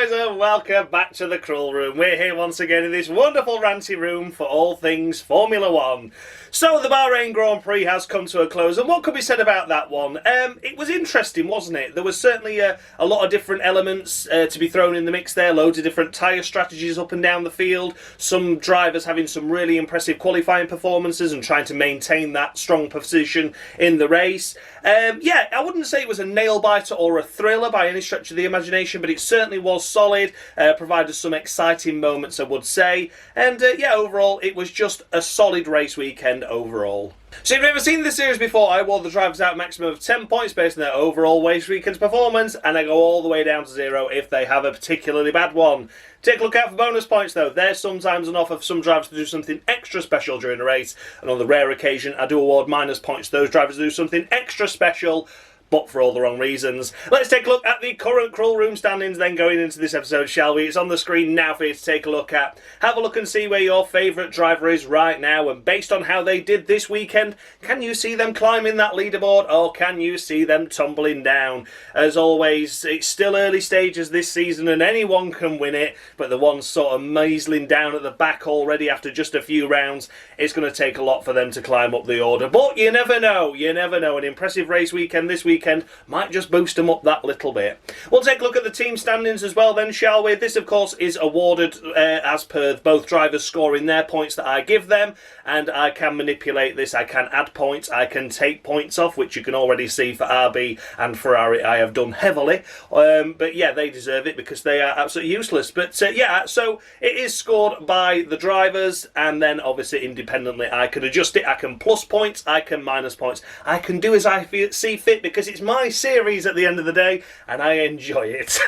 guys, and welcome back to the Cruel Room. We're here once again in this wonderful ranty room for all things Formula One. So the Bahrain Grand Prix has come to a close, and what could be said about that one? It was interesting, wasn't it? There was certainly a lot of different elements to be thrown in the mix there, loads of different tyre strategies up and down the field, some drivers having some really impressive qualifying performances and trying to maintain that strong position in the race. Yeah, I wouldn't say it was a nail-biter or a thriller by any stretch of the imagination, but it certainly was solid, provided some exciting moments, I would say. And yeah, overall, it was just a solid race weekend overall. So if you've never seen this series before, I award the drivers out a maximum of 10 points based on their overall race weekend's performance, and I go all the way down to 0 if they have a particularly bad one. Take a look out for bonus points though. There's sometimes an offer for some drivers to do something extra special during a race, and on the rare occasion I do award minus points to those drivers who do something extra special, but for all the wrong reasons. Let's take a look at the current Cruel Room standings then going into this episode, shall we? It's on the screen now for you to take a look at. Have a look and see where your favourite driver is right now, and based on how they did this weekend, can you see them climbing that leaderboard, or can you see them tumbling down? As always, it's still early stages this season and anyone can win it, but the ones sort of measling down at the back already after just a few rounds, it's going to take a lot for them to climb up the order. But you never know, you never know. An impressive race weekend this weekend might just boost them up that little bit. We'll take a look at the team standings as well then, shall we? This of course is awarded as per both drivers scoring their points that I give them, and I can manipulate this. I can add points, I can take points off, which you can already see for RB and Ferrari I have done heavily, but yeah, they deserve it because they are absolutely useless. But yeah, so it is scored by the drivers, and then obviously independently I can adjust it. I can plus points, I can minus points, I can do as I see fit, because it's my series at the end of the day and I enjoy it.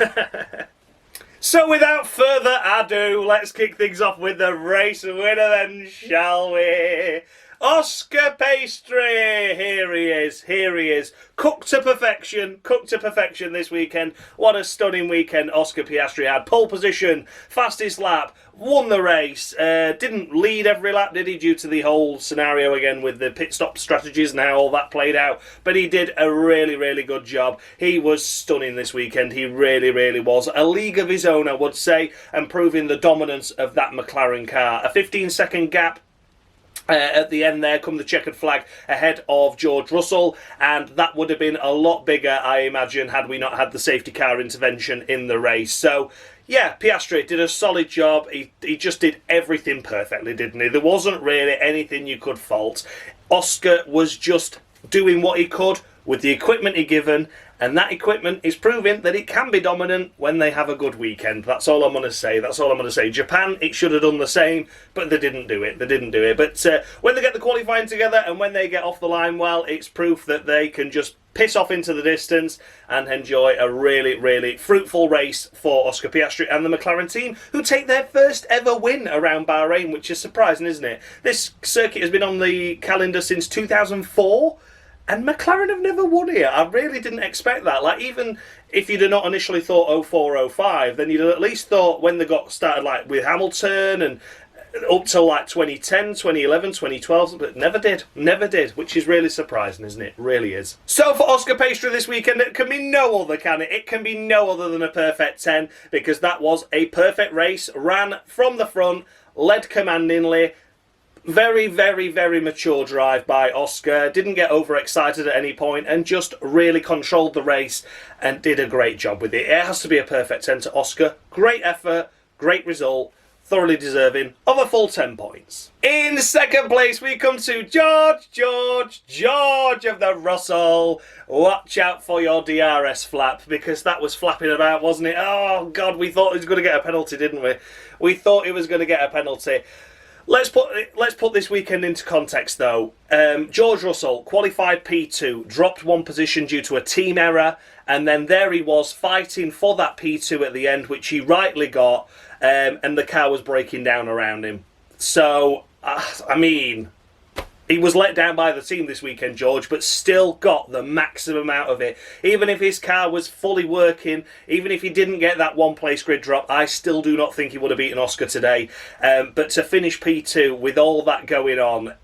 So without further ado, let's kick things off with the race winner then, shall we? Oscar Piastri, here he is, cooked to perfection this weekend. What a stunning weekend Oscar Piastri had. Pole position, fastest lap, won the race, didn't lead every lap, did he, due to the whole scenario again with the pit stop strategies and how all that played out, but he did a really good job. He was stunning this weekend, he really was. A league of his own, I would say, and proving the dominance of that McLaren car. A 15-second gap at the end there, come the checkered flag ahead of George Russell, and that would have been a lot bigger, I imagine, had we not had the safety car intervention in the race. So yeah, Piastri did a solid job. He just did everything perfectly, didn't he? There wasn't really anything you could fault. Oscar was just doing what he could with the equipment he given, and that equipment is proving that it can be dominant when they have a good weekend. That's all I'm going to say. That's all I'm going to say. Japan, it should have done the same, but they didn't do it. But when they get the qualifying together and when they get off the line, well, it's proof that they can just piss off into the distance and enjoy a really fruitful race for Oscar Piastri and the McLaren team, who take their first ever win around Bahrain, which is surprising, isn't it? This circuit has been on the calendar since 2004. And McLaren have never won here. I really didn't expect that. Like, even if you'd have not initially thought 04, 05, then you'd have at least thought when they got started, like with Hamilton and up till like 2010, 2011, 2012, but never did, which is really surprising, isn't it? Really is. So for Oscar Piastri this weekend, it can be no other, can it? It can be no other than a perfect 10, because that was a perfect race, ran from the front, led commandingly. Very mature drive by Oscar. Didn't get overexcited at any point and just really controlled the race and did a great job with it. It has to be a perfect 10 to Oscar. Great effort, great result, thoroughly deserving of a full 10 points. In second place, we come to George of the Russell. Watch out for your DRS flap, because that was flapping about, wasn't it? Oh, God, we thought he was going to get a penalty, didn't we? We thought he was going to get a penalty. Let's put this weekend into context, though. George Russell qualified P2, dropped one position due to a team error, and then there he was fighting for that P2 at the end, which he rightly got, and the car was breaking down around him. So, I mean, he was let down by the team this weekend, George, but still got the maximum out of it. Even if his car was fully working, even if he didn't get that one-place grid drop, I still do not think he would have beaten Oscar today. But to finish P2 with all that going on,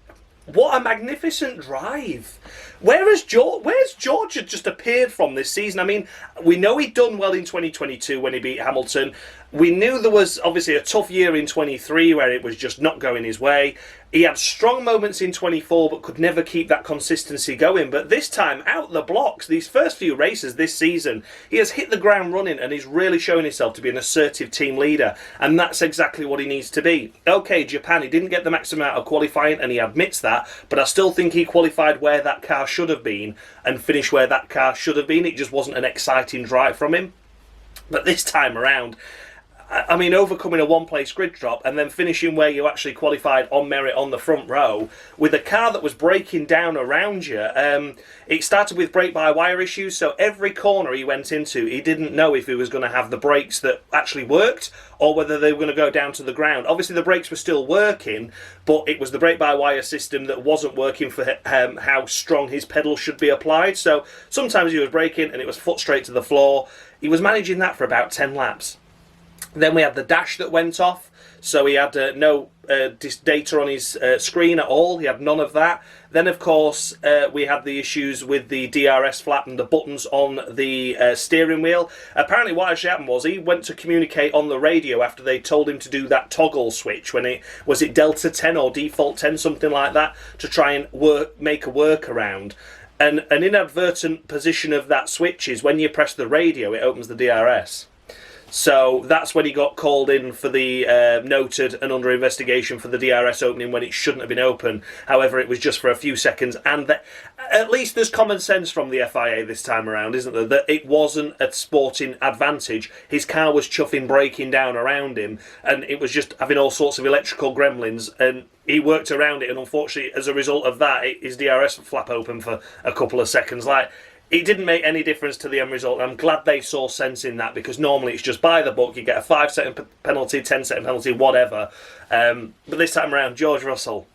what a magnificent drive. Where's George had just appeared from this season? I mean, we know he'd done well in 2022 when he beat Hamilton. We knew there was obviously a tough year in 23 where it was just not going his way. He had strong moments in 24 but could never keep that consistency going. But this time, out the blocks, these first few races this season, he has hit the ground running and he's really shown himself to be an assertive team leader. And that's exactly what he needs to be. Okay, Japan, he didn't get the maximum out of qualifying and he admits that, but I still think he qualified where that car should have been and finished where that car should have been. It just wasn't an exciting drive from him. But this time around, I mean, overcoming a one-place grid drop and then finishing where you actually qualified on merit on the front row with a car that was breaking down around you. It started with brake-by-wire issues, so every corner he went into, he didn't know if he was going to have the brakes that actually worked or whether they were going to go down to the ground. Obviously, the brakes were still working, but it was the brake-by-wire system that wasn't working for how strong his pedal should be applied. So sometimes he was braking and it was foot straight to the floor. He was managing that for about 10 laps. Then we had the dash that went off, so he had no data on his screen at all. He had none of that. Then, of course, we had the issues with the DRS flap and the buttons on the steering wheel. Apparently what actually happened was he went to communicate on the radio after they told him to do that toggle switch when it was Delta 10 or Default 10, something like that, to try and make a workaround. And an inadvertent position of that switch is when you press the radio, it opens the DRS. So that's when he got called in for the noted and under investigation for the DRS opening when it shouldn't have been open. However, it was just for a few seconds. And at least there's common sense from the FIA this time around, isn't there? That it wasn't a sporting advantage. His car was chuffing, breaking down around him, and it was just having all sorts of electrical gremlins. And he worked around it, and unfortunately, as a result of that, his DRS flap open for a couple of seconds. It didn't make any difference to the end result. I'm glad they saw sense in that, because normally it's just by the book. You get a 5-second penalty, 10-second penalty, whatever. But this time around, George Russell,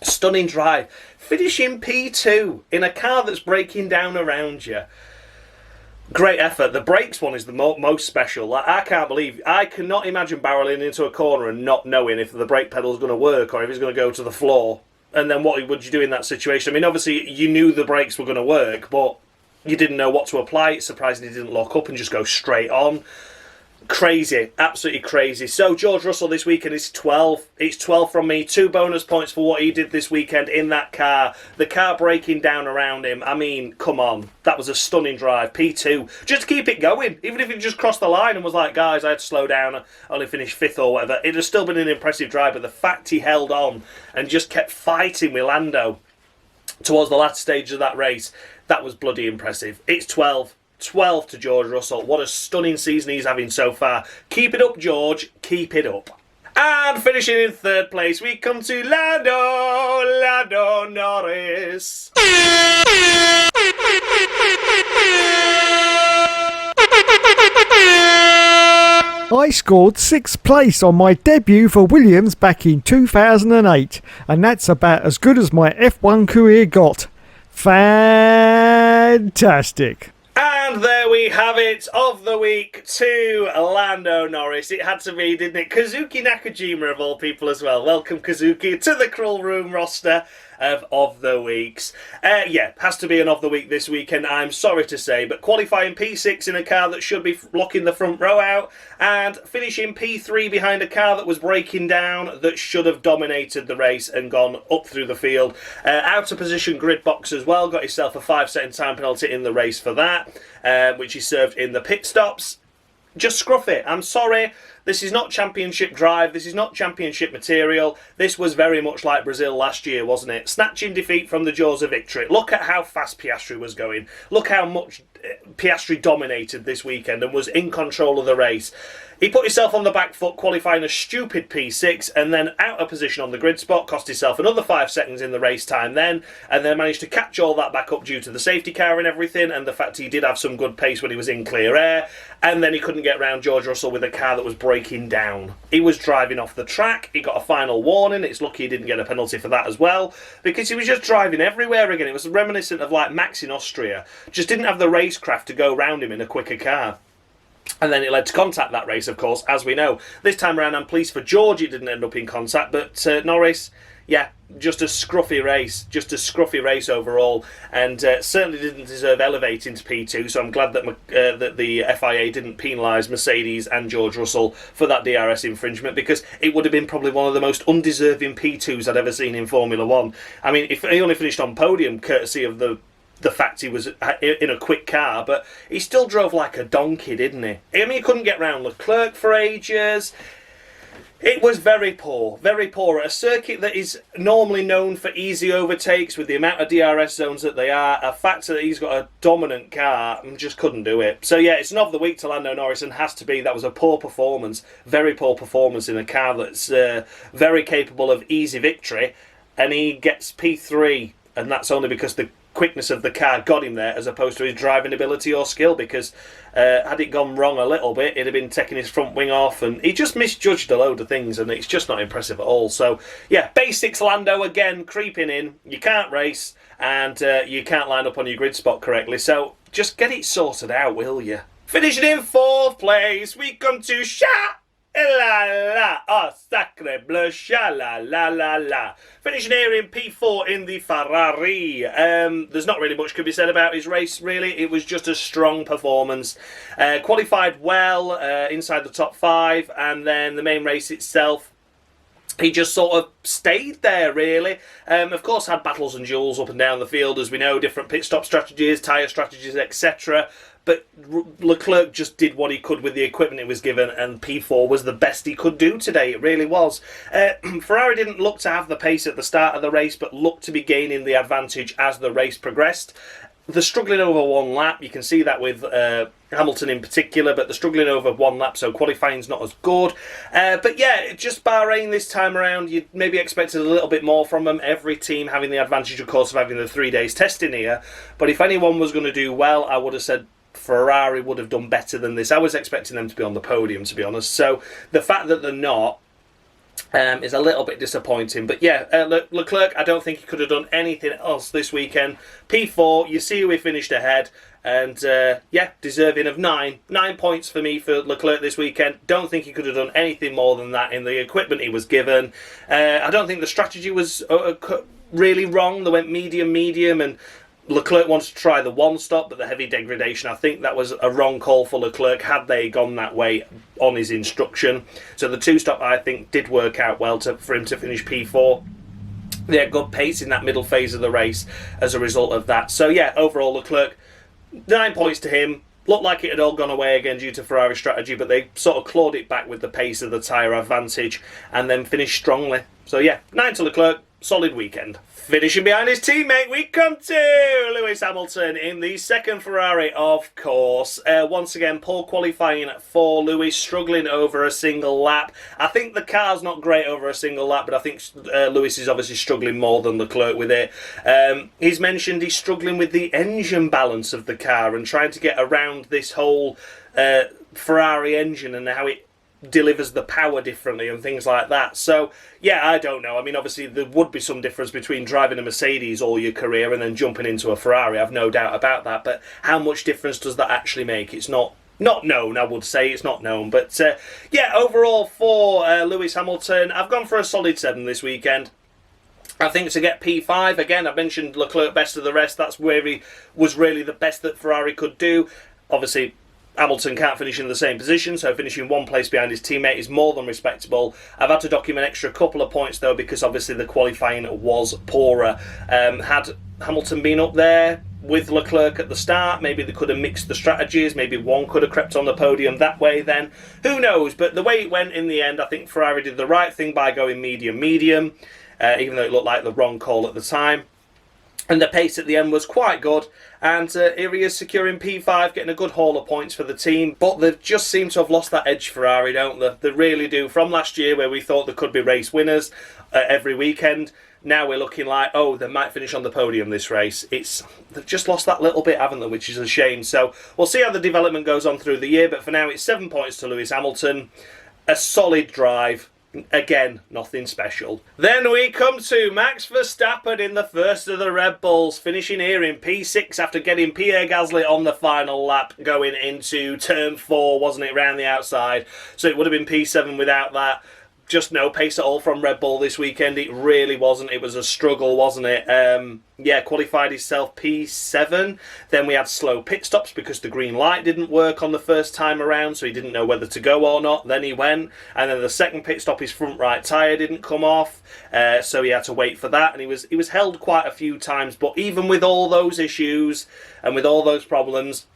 stunning drive, finishing P2 in a car that's breaking down around you. Great effort. The brakes one is the most special. I can't believe, I cannot imagine barreling into a corner and not knowing if the brake pedal is going to work or if it's going to go to the floor. And then what would you do in that situation? I mean, obviously you knew the brakes were going to work, but you didn't know what to apply. It's surprising he didn't lock up and just go straight on. Crazy, absolutely crazy. So George Russell this weekend is 12. It's 12 from me. 2 bonus points for what he did this weekend in that car. The car breaking down around him. I mean, come on. That was a stunning drive. P2. Just to keep it going. Even if he just crossed the line and was like, guys, I had to slow down. I only finished 5th or whatever. It'd have still been an impressive drive. But the fact he held on and just kept fighting with Lando towards the last stage of that race, that was bloody impressive. It's 12. 12 to George Russell. What a stunning season he's having so far. Keep it up, George. Keep it up. And finishing in 3rd place, we come to Lando Norris. I scored 6th place on my debut for Williams back in 2008, and that's about as good as my F1 career got. Fantastic. And there we have it, of the week to Lando Norris. It had to be, didn't it? Kazuki Nakajima of all people as well. Welcome, Kazuki, to the Cruel Room roster of the weeks. Yeah, has to be an of the week this weekend, I'm sorry to say, but qualifying P6 in a car that should be blocking the front row out, and finishing P3 behind a car that was breaking down that should have dominated the race and gone up through the field. Out of position grid box as well, got himself a 5-second time penalty in the race for that, which he served in the pit stops. Just scruff it. I'm sorry. This is not championship drive. This is not championship material. This was very much like Brazil last year, wasn't it? Snatching defeat from the jaws of victory. Look at how fast Piastri was going. Look how much Piastri dominated this weekend and was in control of the race. He put himself on the back foot, qualifying a stupid P6, and then out of position on the grid spot, cost himself another 5 seconds in the race time then, and then managed to catch all that back up due to the safety car and everything, and the fact he did have some good pace when he was in clear air, and then he couldn't get round George Russell with a car that was breaking down. He was driving off the track. He got a final warning. It's lucky he didn't get a penalty for that as well, because he was just driving everywhere again. It was reminiscent of like Max in Austria. Just didn't have the racecraft to go round him in a quicker car. And then it led to contact that race, of course, as we know. This time around, I'm pleased for George it didn't end up in contact, but Norris, yeah, just a scruffy race overall, and certainly didn't deserve elevating to P2. So I'm glad that that the FIA didn't penalise Mercedes and George Russell for that DRS infringement, because it would have been probably one of the most undeserving P2s I'd ever seen in Formula One. I mean, if he only finished on podium courtesy of the fact he was in a quick car, but he still drove like a donkey, didn't he? I mean, he couldn't get round Leclerc for ages. It was very poor at a circuit that is normally known for easy overtakes with the amount of DRS zones that they are. A factor that he's got a dominant car and just couldn't do it. So yeah, it's an of the week to Lando Norris, and has to be. That was a poor performance, very poor performance in a car that's very capable of easy victory, and he gets P3, and that's only because the quickness of the car got him there, as opposed to his driving ability or skill, because had it gone wrong a little bit, he'd have been taking his front wing off, and he just misjudged a load of things, and it's just not impressive at all. So yeah, basics Lando again creeping in. You can't race, and you can't line up on your grid spot correctly, so just get it sorted out, will you? Finishing in 4th place, we come to la la, oh sacre bleu, sha la la la la. Finishing here in P4 in the Ferrari. There's not really much could be said about his race, really. It was just a strong performance. Qualified well, inside the top 5, and then the main race itself, he just sort of stayed there, really. Of course, had battles and duels up and down the field, as we know, different pit stop strategies, tyre strategies, etc. But Leclerc just did what he could with the equipment he was given, and P4 was the best he could do today. It really was. Ferrari didn't look to have the pace at the start of the race, but looked to be gaining the advantage as the race progressed. They're struggling over one lap. You can see that with Hamilton in particular, but they're struggling over one lap, so qualifying's not as good. But yeah, just Bahrain this time around, you maybe expected a little bit more from them. Every team having the advantage, of course, of having the 3 days testing here. But if anyone was going to do well, I would have said Ferrari would have done better than this. I was expecting them to be on the podium, to be honest. So the fact that they're not is a little bit disappointing. But yeah, Leclerc, I don't think he could have done anything else this weekend. P4, you see we finished ahead. And yeah, deserving of 9 points for me for Leclerc this weekend. Don't think he could have done anything more than that in the equipment he was given. I don't think the strategy was really wrong. They went medium, and Leclerc wanted to try the one-stop, but the heavy degradation, I think that was a wrong call for Leclerc had they gone that way on his instruction. So the two-stop, I think, did work out well for him to finish P4. They had good pace in that middle phase of the race as a result of that. So yeah, overall Leclerc, 9 points to him. Looked like it had all gone away again due to Ferrari strategy, but they sort of clawed it back with the pace of the tyre advantage and then finished strongly. So yeah, 9 to Leclerc, solid weekend. Finishing behind his teammate, we come to Lewis Hamilton in the second Ferrari, of course. Once again, poor qualifying for Lewis, struggling over a single lap. I think the car's not great over a single lap, but I think Lewis is obviously struggling more than Leclerc with it. He's mentioned he's struggling with the engine balance of the car and trying to get around this whole Ferrari engine and how it delivers the power differently and things like that. So yeah, I don't know. I mean, obviously there would be some difference between driving a Mercedes all your career and then jumping into a Ferrari. I've no doubt about that, but how much difference does that actually make? It's not known, I would say. It's not known. But yeah, overall for Lewis Hamilton, I've gone for a solid 7 this weekend. I think to get P5, again, I mentioned Leclerc best of the rest. That's where he was really the best that Ferrari could do. Obviously, Hamilton can't finish in the same position, so finishing 1 place behind his teammate is more than respectable. I've had to dock him an extra couple of points, though, because obviously the qualifying was poorer. Had Hamilton been up there with Leclerc at the start, maybe they could have mixed the strategies, maybe one could have crept on the podium that way then. Who knows? But the way it went in the end, I think Ferrari did the right thing by going medium, even though it looked like the wrong call at the time. And the pace at the end was quite good. And here he is securing P5, getting a good haul of points for the team. But they just seem to have lost that edge, Ferrari, don't they? They really do. From last year, where we thought there could be race winners every weekend, now we're looking like, oh, they might finish on the podium this race. They've just lost that little bit, haven't they, which is a shame. So we'll see how the development goes on through the year. But for now, it's 7 points to Lewis Hamilton. A solid drive. Again, nothing special. Then we come to Max Verstappen in the first of the Red Bulls, finishing here in P6 after getting Pierre Gasly on the final lap going into turn 4, wasn't it, round the outside. So it would have been P7 without that. just no pace at all from Red Bull this weekend. It really wasn't. It was a struggle, wasn't it? Yeah, qualified himself P7. Then we had slow pit stops because the green light didn't work on the first time around, so he didn't know whether to go or not. Then he went, and then the second pit stop, his front right tyre didn't come off, so he had to wait for that, and he was held quite a few times. But even with all those issues and with all those problems,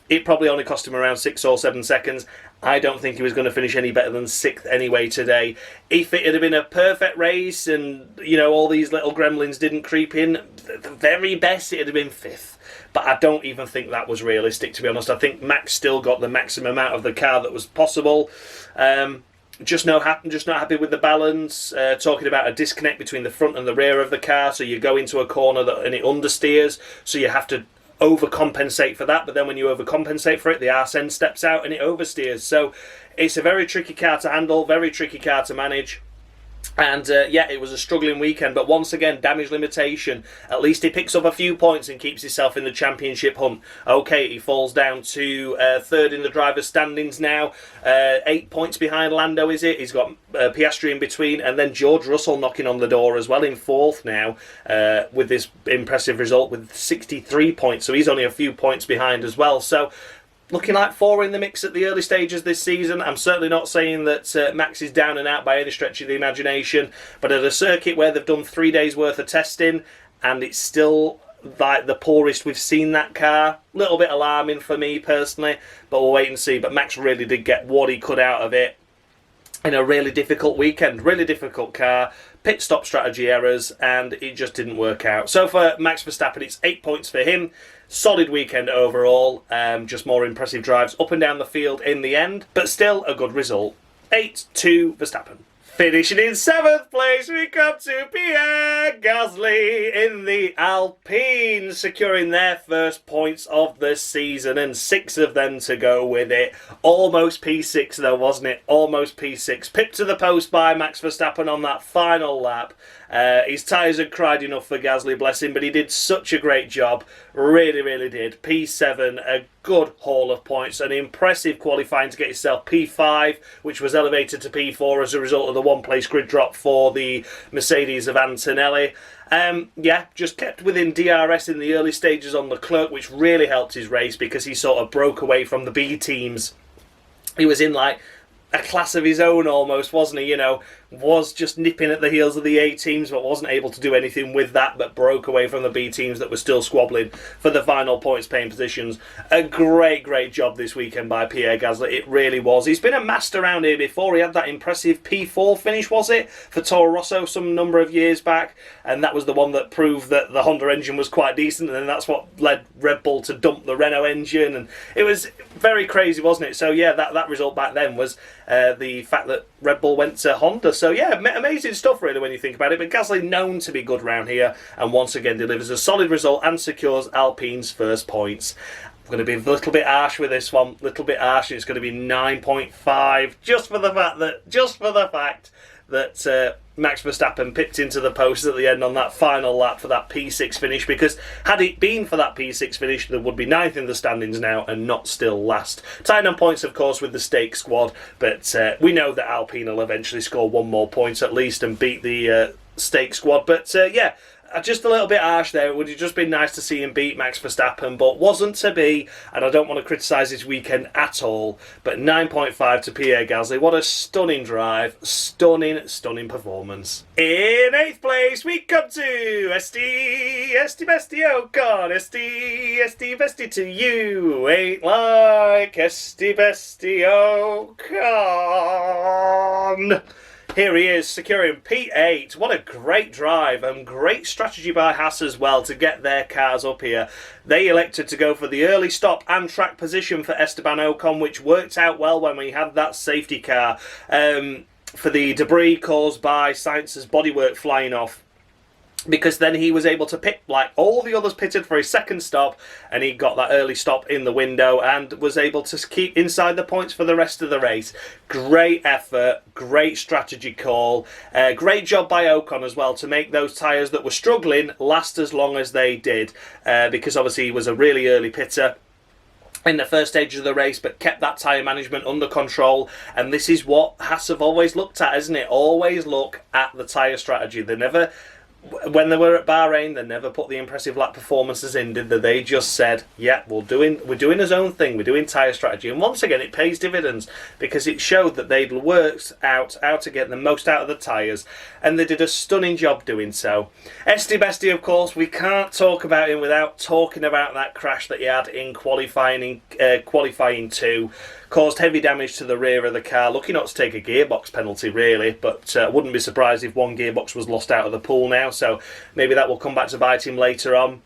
it probably only cost him around 6 or 7 seconds. I don't think he was going to finish any better than 6th anyway today. If it had been a perfect race and, you know, all these little gremlins didn't creep in, the very best it would have been 5th. But I don't even think that was realistic, to be honest. I think Max still got the maximum out of the car that was possible. Just not happy with the balance. Talking about a disconnect between the front and the rear of the car. So you go into a corner and it understeers, so you have to overcompensate for that, but then when you overcompensate for it, the arse end steps out and it oversteers. So it's a very tricky car to handle, very tricky car to manage. And yeah, it was a struggling weekend, but once again, damage limitation. At least he picks up a few points and keeps himself in the championship hunt. Okay, he falls down to 3rd in the driver's standings now. 8 points behind Lando, is it? He's got Piastri in between, and then George Russell knocking on the door as well in 4th now, with this impressive result with 63 points. So he's only a few points behind as well. So looking like 4 in the mix at the early stages this season. I'm certainly not saying that Max is down and out by any stretch of the imagination, but at a circuit where they've done 3 days worth of testing and it's still like the poorest we've seen that car, a little bit alarming for me personally, but we'll wait and see. But Max really did get what he could out of it in a really difficult weekend, really difficult car, pit stop strategy errors, and it just didn't work out. So for Max Verstappen, it's 8 points for him. Solid weekend overall, just more impressive drives up and down the field in the end, but still a good result. 8-2 Verstappen. Finishing in 7th place, we come to Pierre Gasly in the Alpine, securing their first points of the season, and 6 of them to go with it. Almost P6 though, wasn't it? Almost P6. Pipped to the post by Max Verstappen on that final lap. His tyres had cried enough for Gasly, bless him, but he did such a great job. Really, really did. P7, a good haul of points. An impressive qualifying to get yourself P5, which was elevated to P4 as a result of the one-place grid drop for the Mercedes of Antonelli. Yeah, just kept within DRS in the early stages on Leclerc, which really helped his race because he sort of broke away from the B teams. He was in like a class of his own almost, wasn't he? You know, was just nipping at the heels of the A teams, but wasn't able to do anything with that, but broke away from the B teams that were still squabbling for the final points paying positions. A great job this weekend by Pierre Gasly. It really was. He's been a master around here before. He had that impressive P4 finish, was it, for Toro Rosso some number of years back, and that was the one that proved that the Honda engine was quite decent, and then that's what led Red Bull to dump the Renault engine, and it was very crazy, wasn't it? So yeah, that result back then was the fact that Red Bull went to Honda. So yeah, amazing stuff really when you think about it. But Gasly known to be good round here, and once again delivers a solid result and secures Alpine's first points. I'm going to be a little bit harsh with this one, little bit harsh. It's going to be 9.5 just for the fact that Max Verstappen pipped into the post at the end on that final lap for that P6 finish, because had it been for that P6 finish, there would be 9th in the standings now and not still last. Tied on points, of course, with the stake squad, but we know that Alpine will eventually score 1 more point at least and beat the stake squad. But yeah, just a little bit harsh there. It would have just been nice to see him beat Max Verstappen, but wasn't to be, and I don't want to criticise his weekend at all. But 9.5 to Pierre Gasly. What a stunning drive. Stunning performance. In 8th place, we come to Esti Bestie Ocon. Esti Bestie to you. Ain't like Esti Bestie Ocon. Here he is, securing P8. What a great drive and great strategy by Haas as well to get their cars up here. They elected to go for the early stop and track position for Esteban Ocon, which worked out well when we had that safety car for the debris caused by Sainz's bodywork flying off. Because then he was able to pit like all the others pitted for his second stop, and he got that early stop in the window and was able to keep inside the points for the rest of the race. Great effort, great strategy call, great job by Ocon as well to make those tyres that were struggling last as long as they did, because obviously he was a really early pitter. in the first stage of the race, but kept that tyre management under control. And this is what Haas have always looked at, isn't it? Always look at the tyre strategy. They never, when they were at Bahrain, they never put the impressive lap performances in, did they? They just said, yeah, we're doing his own thing, we're doing tyre strategy. And once again, it pays dividends, because it showed that they'd worked out how to get the most out of the tyres, and they did a stunning job doing so. Esti Bestie, of course, we can't talk about him without talking about that crash that he had in qualifying 2. Caused heavy damage to the rear of the car. Lucky not to take a gearbox penalty, really, but wouldn't be surprised if one gearbox was lost out of the pool now, so maybe that will come back to bite him later on.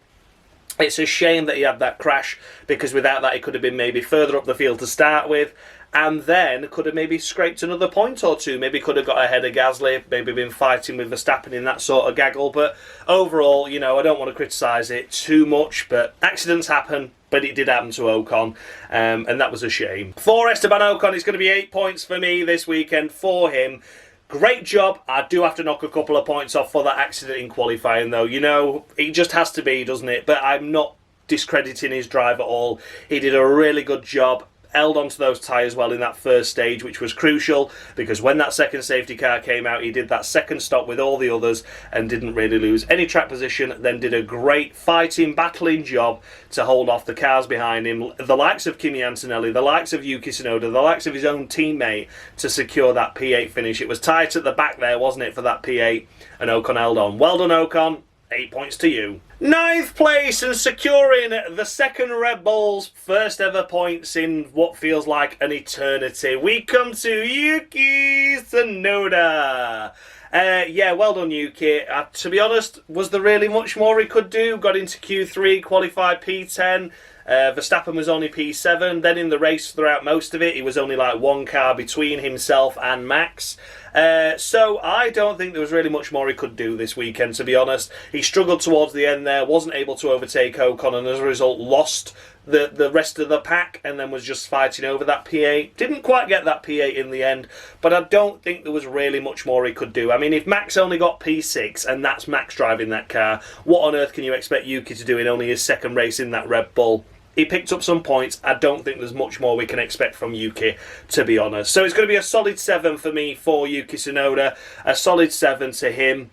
It's a shame that he had that crash, because without that he could have been maybe further up the field to start with, and then could have maybe scraped another point or two, maybe could have got ahead of Gasly, maybe been fighting with Verstappen in that sort of gaggle. But overall, you know, I don't want to criticise it too much, but accidents happen, but it did happen to Ocon, and that was a shame. For Esteban Ocon, it's going to be 8 points for me this weekend for him. Great job. I do have to knock a couple of points off for that accident in qualifying, though. You know, it just has to be, doesn't it? But I'm not discrediting his drive at all. He did a really good job. Held onto those tyres well in that first stage, which was crucial, because when that second safety car came out, he did that second stop with all the others and didn't really lose any track position, then did a great fighting, battling job to hold off the cars behind him, the likes of Kimi Antonelli, the likes of Yuki Tsunoda, the likes of his own teammate, to secure that P8 finish. It was tight at the back there, wasn't it, for that P8, and Ocon held on. Well done, Ocon. 8 points to you. 9th place and securing the second Red Bull's first ever points in what feels like an eternity. We come to Yuki Tsunoda. Yeah, well done, Yuki. To be honest, was there really much more he could do? Got into Q3, qualified P10. Verstappen was only P7. Then in the race throughout most of it, he was only like one car between himself and Max. So I don't think there was really much more he could do this weekend, to be honest. He struggled towards the end there, wasn't able to overtake Ocon, and as a result lost the rest of the pack, and then was just fighting over that P8. Didn't quite get that P8 in the end, but I don't think there was really much more he could do. I mean, if Max only got P6, and that's Max driving that car, what on earth can you expect Yuki to do in only his second race in that Red Bull? He picked up some points. I don't think there's much more we can expect from Yuki, to be honest. So it's going to be a solid 7 for me for Yuki Tsunoda. A solid 7 to him.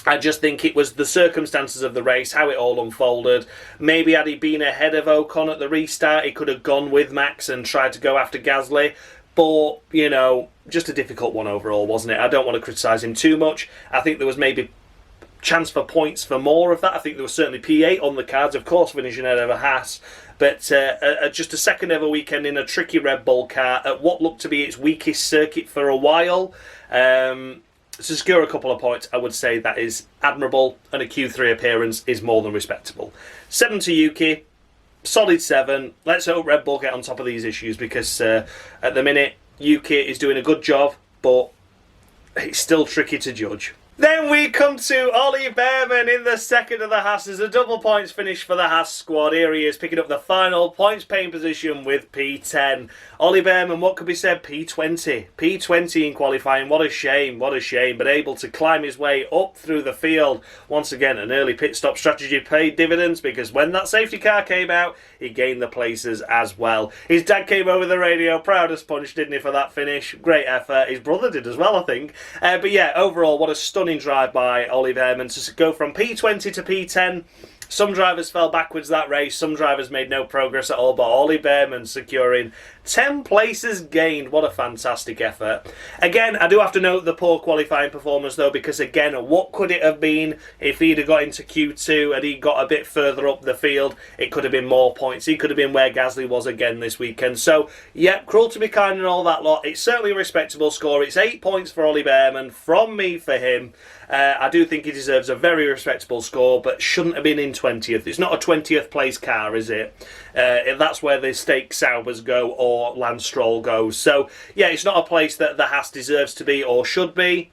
I just think it was the circumstances of the race, how it all unfolded. Maybe had he been ahead of Ocon at the restart, he could have gone with Max and tried to go after Gasly. But, you know, just a difficult one overall, wasn't it? I don't want to criticise him too much. I think there was maybe chance for points for more of that. I think there was certainly P8 on the cards, of course, finishing ahead of a Haas. But just a second ever weekend in a tricky Red Bull car at what looked to be its weakest circuit for a while. To secure a couple of points, I would say that is admirable, and a Q3 appearance is more than respectable. 7 to Yuki, solid 7. Let's hope Red Bull get on top of these issues, because at the minute, Yuki is doing a good job, but it's still tricky to judge. Then we come to Ollie Behrman in the second of the Haas. A double points finish for the Haas squad. Here he is picking up the final points paying position with P10. Ollie Behrman, what could be said? P20. P20 in qualifying. What a shame, what a shame. But able to climb his way up through the field. Once again, an early pit stop strategy paid dividends, because when that safety car came out, he gained the places as well. His dad came over the radio, proud as punch, didn't he, for that finish? Great effort. His brother did as well, I think. But yeah, overall, what a stunning drive by Ollie Behrman to go from P20 to P10. Some drivers fell backwards that race, some drivers made no progress at all, but Ollie Behrman securing 10 places gained. What a fantastic effort. Again, I do have to note the poor qualifying performance though, because again, what could it have been if he'd have got into Q2 and he got a bit further up the field? It could have been more points. He could have been where Gasly was again this weekend. So, yeah, cruel to be kind and all that lot. It's certainly a respectable score. It's 8 points for Ollie Behrman from me for him. I do think he deserves a very respectable score, but shouldn't have been in 20th. It's not a 20th place car, is it? That's where the Stake Saubers go or Lance Stroll goes. So, yeah, it's not a place that the Haas deserves to be or should be.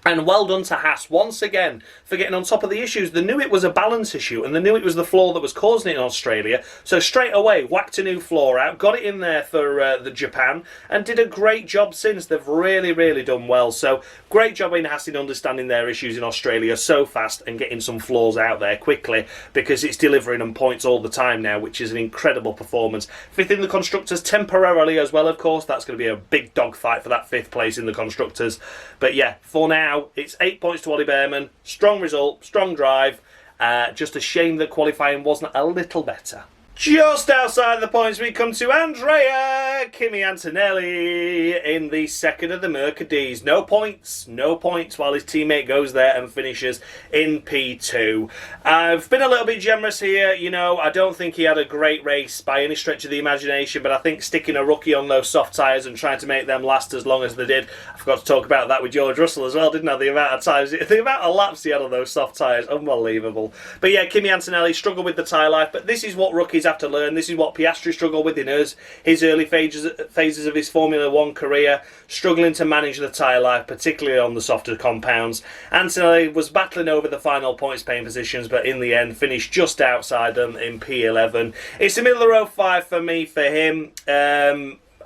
And well done to Haas once again for getting on top of the issues. They knew it was a balance issue and they knew it was the floor that was causing it in Australia. So straight away, whacked a new floor out, got it in there for the Japan and did a great job since. They've really, really done well. So great job in Haas in understanding their issues in Australia so fast and getting some floors out there quickly, because it's delivering them points all the time now, which is an incredible performance. Fifth in the Constructors temporarily as well, of course. That's going to be a big dogfight for that fifth place in the Constructors. But yeah, for now, it's 8 points to Ollie Behrman. Strong result, strong drive. Just a shame that qualifying wasn't a little better. Just outside the points, we come to Andrea Kimi Antonelli in the second of the Mercedes. No points while his teammate goes there and finishes in P2. I've been a little bit generous here. You know, I don't think he had a great race by any stretch of the imagination, but I think sticking a rookie on those soft tyres and trying to make them last as long as they did, I forgot to talk about that with George Russell as well, didn't I? The amount of laps he had on those soft tyres, unbelievable. But yeah, Kimi Antonelli struggled with the tyre life, but this is what rookies have to learn. This is what Piastri struggled with in his early phases of his Formula 1 career, struggling to manage the tyre life, particularly on the softer compounds. Antonelli was battling over the final points paying positions, but in the end finished just outside them in P11. It's a middle of the road 5 for me for him.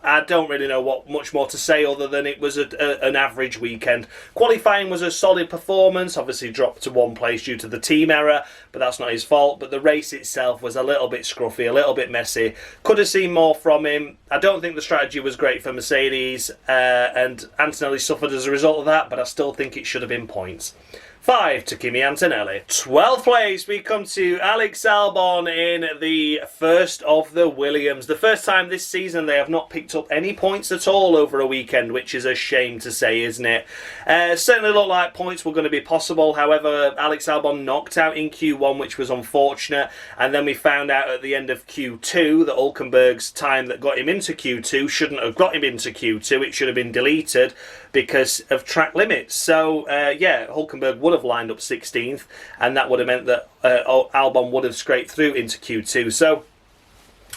I don't really know what much more to say other than it was an average weekend. Qualifying was a solid performance, obviously dropped to 1 place due to the team error, but that's not his fault. But the race itself was a little bit scruffy, a little bit messy. Could have seen more from him. I don't think the strategy was great for Mercedes, and Antonelli suffered as a result of that, but I still think it should have been points. 5 to Kimi Antonelli. 12th place, we come to Alex Albon in the first of the Williams. The first time this season they have not picked up any points at all over a weekend, which is a shame to say, isn't it? Certainly looked like points were going to be possible. However, Alex Albon knocked out in Q1, which was unfortunate. And then we found out at the end of Q2 that Hülkenberg's time that got him into Q2 shouldn't have got him into Q2. It should have been deleted because of track limits. So, yeah, Hülkenberg would have lined up 16th, and that would have meant that Albon would have scraped through into Q2. So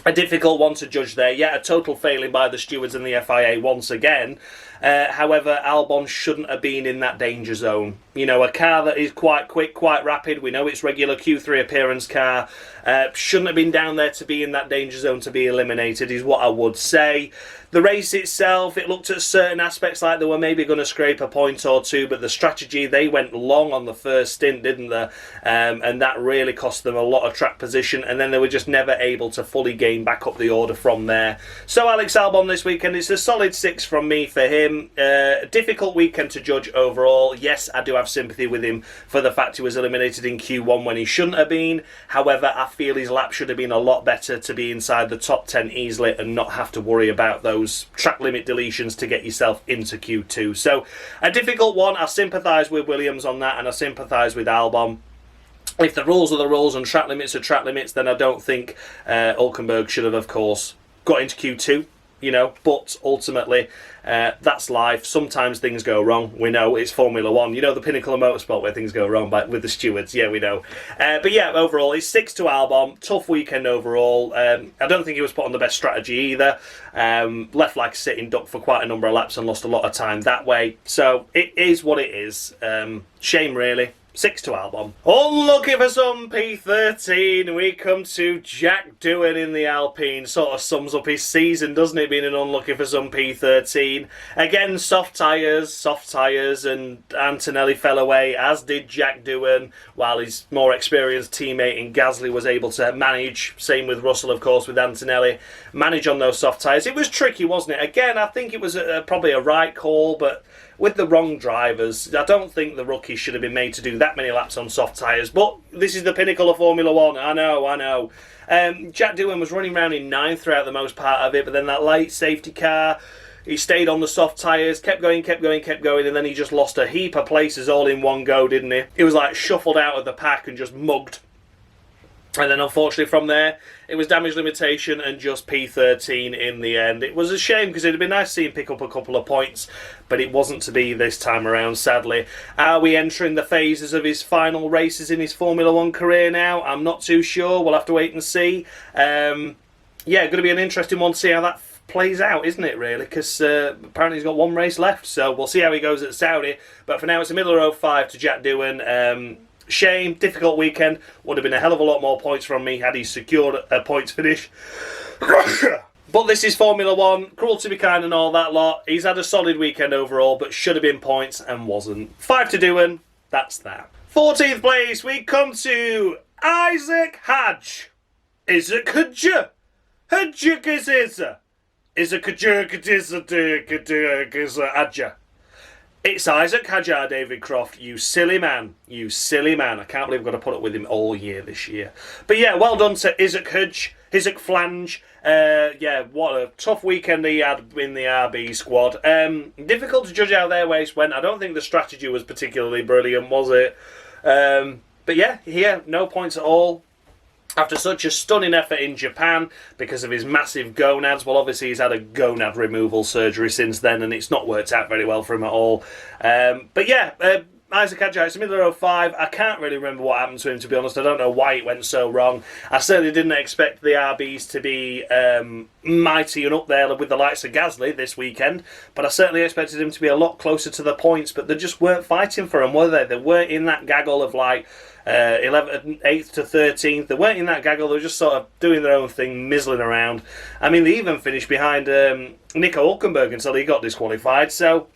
a difficult one to judge there. Yeah, a total failing by the stewards and the FIA once again. However, Albon shouldn't have been in that danger zone. You know, a car that is quite quick, quite rapid. We know it's regular Q3 appearance car. Shouldn't have been down there to be in that danger zone to be eliminated, is what I would say. The race itself, it looked at certain aspects like they were maybe going to scrape a point or two, but the strategy, they went long on the first stint, didn't they? And that really cost them a lot of track position, and then they were just never able to fully gain back up the order from there. So Alex Albon this weekend, it's a solid 6 from me for him. A difficult weekend to judge overall. Yes, I do have sympathy with him for the fact he was eliminated in Q1 when he shouldn't have been. However, I feel his lap should have been a lot better to be inside the top 10 easily and not have to worry about those track limit deletions to get yourself into Q2. So a difficult one. I sympathise with Williams on that, and I sympathise with Albon. If the rules are the rules and track limits are track limits, then I don't think Hülkenberg should have, of course, got into Q2. You know, but ultimately, that's life. Sometimes things go wrong. We know it's Formula 1. You know, the pinnacle of motorsport where things go wrong with the stewards. Yeah, we know. But yeah, overall, it's 6 to Albon. Tough weekend overall. I don't think he was put on the best strategy either. Left like a sitting duck for quite a number of laps and lost a lot of time that way. So it is what it is. Shame, really. 6 to Albon. Unlucky for some P13, we come to Jack Doohan in the Alpine. Sort of sums up his season, doesn't it, being an unlucky for some P13. Again, soft tyres, and Antonelli fell away, as did Jack Doohan, while his more experienced teammate in Gasly was able to manage, same with Russell, of course, with Antonelli, manage on those soft tyres. It was tricky, wasn't it? Again, I think it was probably a right call, but with the wrong drivers, I don't think the rookies should have been made to do that many laps on soft tyres. But this is the pinnacle of Formula 1. I know. Jack Doohan was running around in 9th throughout the most part of it, but then that late safety car, he stayed on the soft tyres, kept going, and then he just lost a heap of places all in one go, didn't he? He was like shuffled out of the pack and just mugged. And then unfortunately from there, it was damage limitation and just P13 in the end. It was a shame because it would have been nice to see him pick up a couple of points, but it wasn't to be this time around, sadly. Are we entering the phases of his final races in his Formula 1 career now? I'm not too sure. We'll have to wait and see. Yeah, going to be an interesting one to see how that plays out, isn't it, really? Because apparently he's got one race left, so we'll see how he goes at Saudi. But for now, it's a Miller 05 to Jack Doohan. Shame, difficult weekend. Would have been a hell of a lot more points from me had he secured a points finish. But this is Formula 1, cruel to be kind and all that lot. He's had a solid weekend overall, but should have been points and wasn't. 5 to Doohan, that's that. 14th place, we come to Isaac Hadj. Isaac Hadj. Hadj is a Hadj. It's Isaac Hadjar, David Croft. You silly man. You silly man. I can't believe I've got to put up with him all year this year. But yeah, well done to Isaac Hadj, Isaac Flange. Yeah, what a tough weekend he had in the RB squad. Difficult to judge how their race went. I don't think the strategy was particularly brilliant, was it? But yeah, no points at all. After such a stunning effort in Japan because of his massive gonads, well, obviously he's had a gonad removal surgery since then, and it's not worked out very well for him at all. But yeah, Isaac Hadjar, it's a Miller 05. I can't really remember what happened to him, to be honest. I don't know why it went so wrong. I certainly didn't expect the RBs to be mighty and up there with the likes of Gasly this weekend, but I certainly expected him to be a lot closer to the points, but they just weren't fighting for him, were they? They weren't in that gaggle of like 8th to 13th. They weren't in that gaggle. They were just sort of doing their own thing, mizzling around. I mean, they even finished behind Nico Hülkenberg until he got disqualified. So,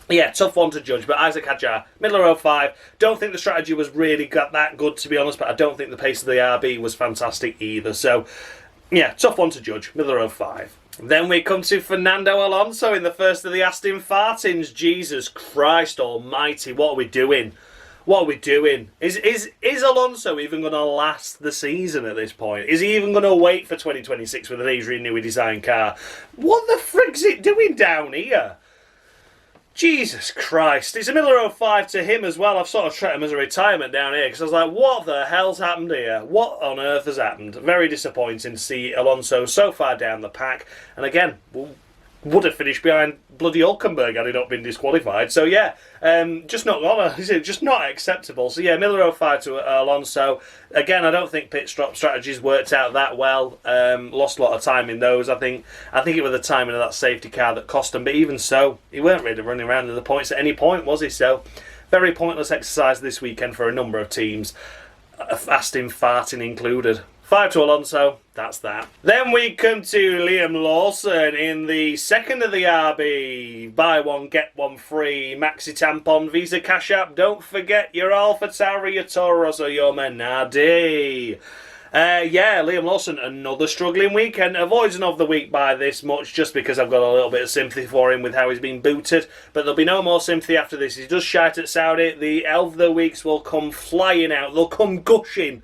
yeah, tough one to judge. But Isaac Hadjar, Miller 05. Don't think the strategy was really that good, to be honest, but I don't think the pace of the RB was fantastic either. So, yeah, tough one to judge. Miller 05. Then we come to Fernando Alonso in the first of the Aston Martins. Jesus Christ almighty, what are we doing? What are we doing? Is Alonso even going to last the season at this point? Is he even going to wait for 2026 with an Adrian Newey design car? What the frick's it doing down here? Jesus Christ. It's a Miller 05 to him as well. I've sort of treated him as a retirement down here because I was like, what the hell's happened here? What on earth has happened? Very disappointing to see Alonso so far down the pack. And again, would have finished behind bloody Hülkenberg had he not been disqualified. So yeah, just not just not acceptable. So yeah, Miller 05 to Alonso. Again, I don't think pit stop strategies worked out that well. Lost a lot of time in those. I think it was the timing of that safety car that cost him. But even so, he weren't really running around in the points at any point, was he? So very pointless exercise this weekend for a number of teams, Aston Martin included. 5 to Alonso, that's that. Then we come to Liam Lawson in the second of the RB. Buy one, get one free. Maxi Tampon, Visa Cash App. Don't forget your AlphaTauri, your Toros, or your Menardi. Yeah, Liam Lawson, another struggling weekend. Avoids an of the week by this much just because I've got a little bit of sympathy for him with how he's been booted. But there'll be no more sympathy after this. He does shite at Saudi. The of the weeks will come flying out. They'll come gushing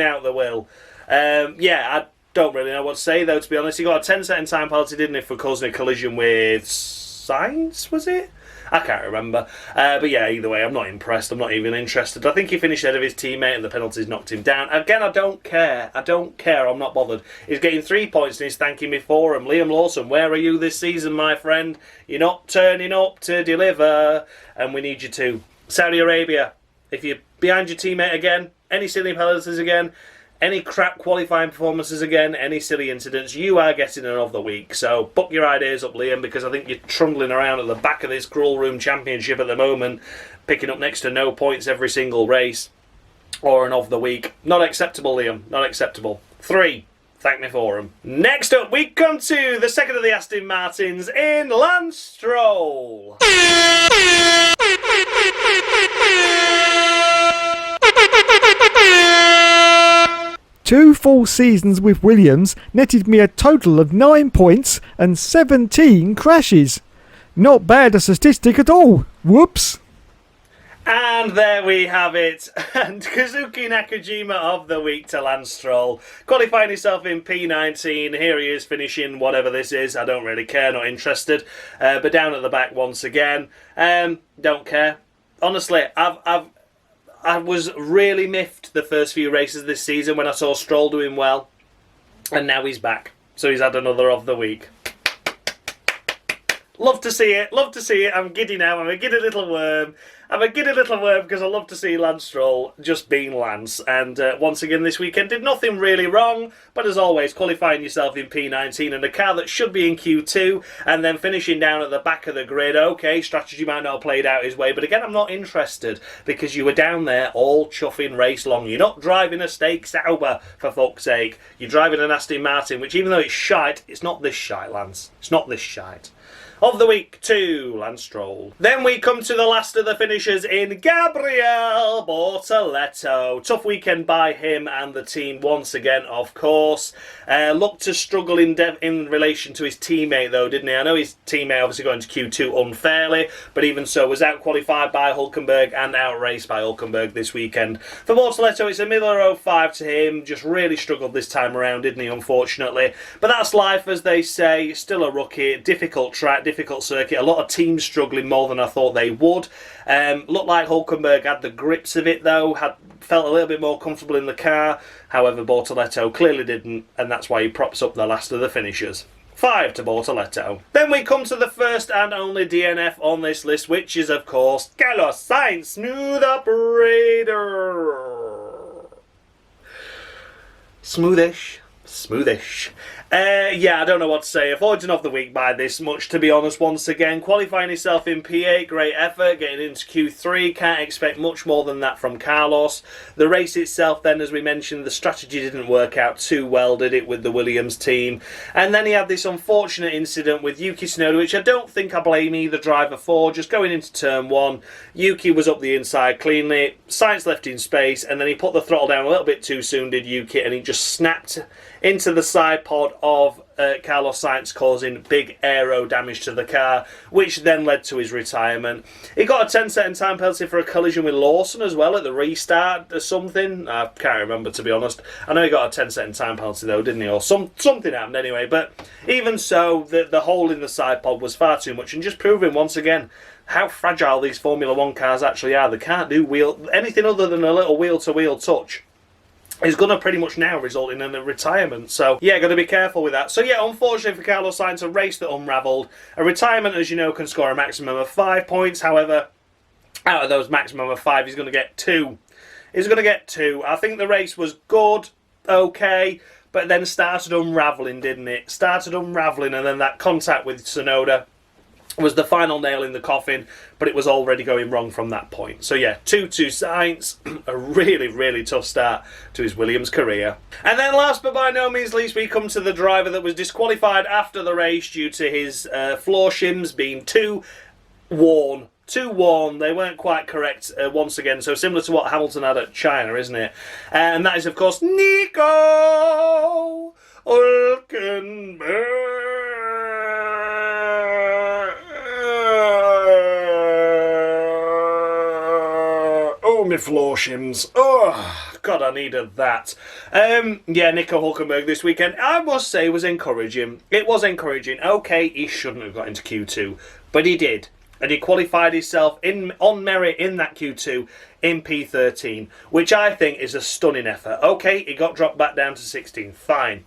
out the will. Yeah, I don't really know what to say though, to be honest. He got a 10-second time penalty, didn't he, for causing a collision with Sainz, was it? I can't remember. But yeah, either way, I'm not impressed. I'm not even interested. I think he finished ahead of his teammate and the penalties knocked him down. Again, I don't care. I'm not bothered. He's getting 3 points and he's thanking me for them. Liam Lawson, where are you this season, my friend? You're not turning up to deliver, and we need you to. Saudi Arabia, if you're behind your teammate again, any silly penalties again, any crap qualifying performances again, any silly incidents, you are getting an of the week. So book your ideas up, Liam, because I think you're trundling around at the back of this Cruel Room Championship at the moment, picking up next to no points every single race, or an of the week. Not acceptable, Liam. Not acceptable. 3. Thank me for him. Next up, we come to the second of the Aston Martins in Lance Stroll. 2 full seasons with Williams netted me a total of 9 points and 17 crashes. Not bad a statistic at all. Whoops. And there we have it. And Kazuki Nakajima of the week to Lance Stroll. Qualifying himself in P19. Here he is finishing whatever this is. I don't really care, not interested. But down at the back once again. Don't care. Honestly, I was really miffed the first few races this season when I saw Stroll doing well. And now he's back. So he's had another of the week. Love to see it. Love to see it. I'm giddy now. I'm a giddy little worm. I'm a giddy little worm because I love to see Lance Stroll just being Lance. And once again this weekend did nothing really wrong. But as always, qualifying yourself in P19 in a car that should be in Q2 and then finishing down at the back of the grid. Okay, strategy might not have played out his way. But again, I'm not interested because you were down there all chuffing race long. You're not driving a Steak Sauber, for fuck's sake. You're driving an Aston Martin, which even though it's shite, it's not this shite, Lance. It's not this shite. Of the week to Lance Stroll. Then we come to the last of the finishers in Gabriel Bortoleto. Tough weekend by him and the team once again, of course. Looked to struggle in relation to his teammate though, didn't he? I know his teammate obviously got into Q2 unfairly, but even so was out-qualified by Hülkenberg and out-raced by Hülkenberg this weekend. For Bortoleto, it's a middle 05 to him. Just really struggled this time around, didn't he, unfortunately. But that's life, as they say. Still a rookie. Difficult track, difficult circuit. A lot of teams struggling more than I thought they would. Looked like Hülkenberg had the grips of it though, felt a little bit more comfortable in the car. However, Bortoleto clearly didn't, and that's why he props up the last of the finishers. 5 to Bortoleto. Then we come to the first and only DNF on this list, which is of course Carlos Sainz, smooth operator. Smoothish. Yeah, I don't know what to say. Avoiding of the week by this much, to be honest, once again. Qualifying himself in P8, great effort. Getting into Q3, can't expect much more than that from Carlos. The race itself then, as we mentioned, the strategy didn't work out too well, did it, with the Williams team? And then he had this unfortunate incident with Yuki Tsunoda, which I don't think I blame either driver for. Just going into turn 1, Yuki was up the inside cleanly, Sainz left in space, and then he put the throttle down a little bit too soon, did Yuki, and he just snapped into the side pod of Carlos Sainz, causing big aero damage to the car, which then led to his retirement. He got a 10-second time penalty for a collision with Lawson as well at the restart or something. I can't remember, to be honest. I know he got a 10-second time penalty though, didn't he? Or something happened anyway. But even so, the hole in the side pod was far too much, and just proving once again how fragile these Formula 1 cars actually are. They can't do anything other than a little wheel-to-wheel touch. Is going to pretty much now result in a retirement. So, yeah, got to be careful with that. So, yeah, unfortunately for Carlos Sainz, a race that unravelled. A retirement, as you know, can score a maximum of 5 points. However, out of those maximum of 5, he's going to get 2. He's going to get 2. I think the race was good, okay, but then started unravelling, didn't it? Started unravelling, and then that contact with Tsunoda was the final nail in the coffin, but it was already going wrong from that point. So yeah, 2-2 Sainz, a really, really tough start to his Williams career. And then last but by no means least, we come to the driver that was disqualified after the race due to his floor shims being too worn. They weren't quite correct once again, so similar to what Hamilton had at China, isn't it? And that is, of course, Nico Hülkenberg. My floor shims. Oh, God, I needed that. Yeah, Nico Hülkenberg this weekend, I must say, was encouraging. It was encouraging. Okay, he shouldn't have got into Q2, but he did. And he qualified himself on merit in that Q2 in P13, which I think is a stunning effort. Okay, he got dropped back down to 16. Fine.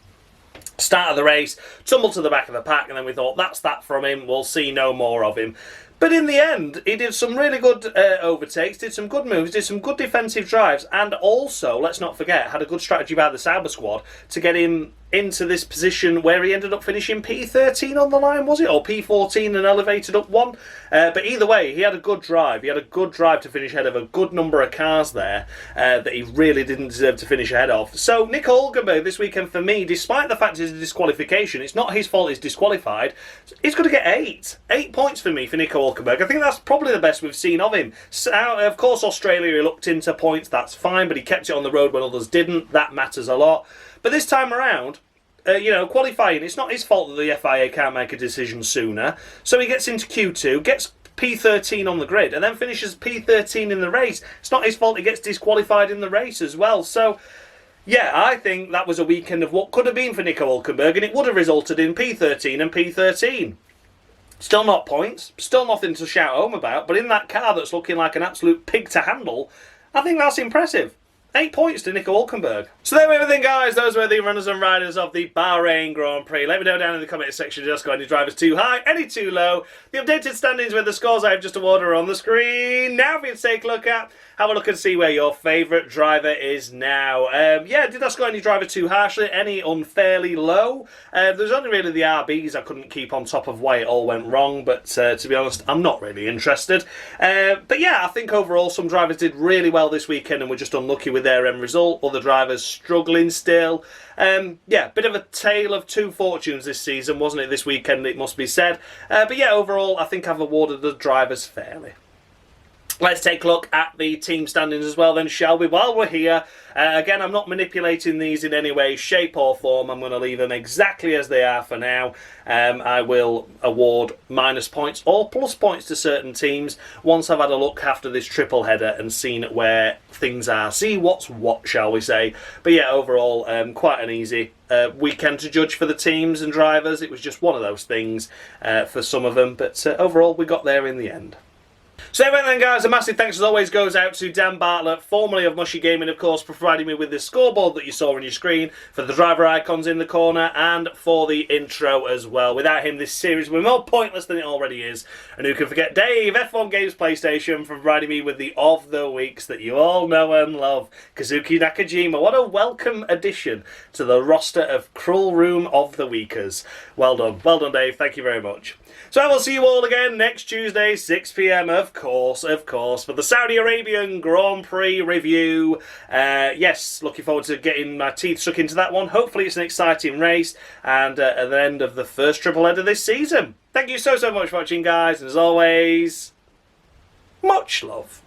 Start of the race, tumbled to the back of the pack, and then we thought, that's that from him. We'll see no more of him. But in the end, he did some really good overtakes, did some good moves, did some good defensive drives, and also, let's not forget, had a good strategy by the Sauber squad to get him into this position where he ended up finishing P13 on the line, was it? Or P14 and elevated up 1? But either way, he had a good drive. He had a good drive to finish ahead of a good number of cars there that he really didn't deserve to finish ahead of. So Nico Hülkenberg this weekend for me, despite the fact it's a disqualification, it's not his fault he's disqualified, he's going to get 8. 8 points for me for Nico Hülkenberg. I think that's probably the best we've seen of him. So, of course, Australia, he looked into points, that's fine, but he kept it on the road when others didn't. That matters a lot. But this time around, qualifying, it's not his fault that the FIA can't make a decision sooner. So he gets into Q2, gets P13 on the grid, and then finishes P13 in the race. It's not his fault he gets disqualified in the race as well. So, yeah, I think that was a weekend of what could have been for Nico Hülkenberg, and it would have resulted in P13 and P13. Still not points, still nothing to shout home about, but in that car that's looking like an absolute pig to handle, I think that's impressive. 8 points to Nico Hulkenberg. So there we have it then, guys. Those were the runners and riders of the Bahrain Grand Prix. Let me know down in the comment section, just got any drivers too high, any too low. The updated standings with the scores I've just awarded are on the screen. Now if you take a look at, have a look and see where your favourite driver is now. Yeah, did I score any driver too harshly? Any unfairly low? There's only really the RBs I couldn't keep on top of why it all went wrong, but to be honest, I'm not really interested. But yeah, I think overall some drivers did really well this weekend and were just unlucky with their end result. Other drivers struggling still. Yeah, bit of a tale of two fortunes this season, wasn't it, this weekend, it must be said. But yeah, overall, I think I've awarded the drivers fairly. Let's take a look at the team standings as well then, shall we? While we're here, again, I'm not manipulating these in any way, shape or form. I'm going to leave them exactly as they are for now. I will award minus points or plus points to certain teams once I've had a look after this triple header and seen where things are. See what's what, shall we say. But yeah, overall, quite an easy weekend to judge for the teams and drivers. It was just one of those things for some of them. But overall, we got there in the end. So anyway then, guys, a massive thanks as always goes out to Dan Bartlett, formerly of Mushy Gaming, of course, for providing me with this scoreboard that you saw on your screen, for the driver icons in the corner, and for the intro as well. Without him, this series would be more pointless than it already is. And who can forget Dave, F1 Games PlayStation, for providing me with the of the weeks that you all know and love. Kazuki Nakajima, what a welcome addition to the roster of Cruel Room of the Weekers. Well done, Dave, thank you very much. So I will see you all again next Tuesday, 6 PM, of course, for the Saudi Arabian Grand Prix review. Yes, looking forward to getting my teeth stuck into that one. Hopefully it's an exciting race and at the end of the first triple header this season. Thank you so much for watching, guys, and as always, much love.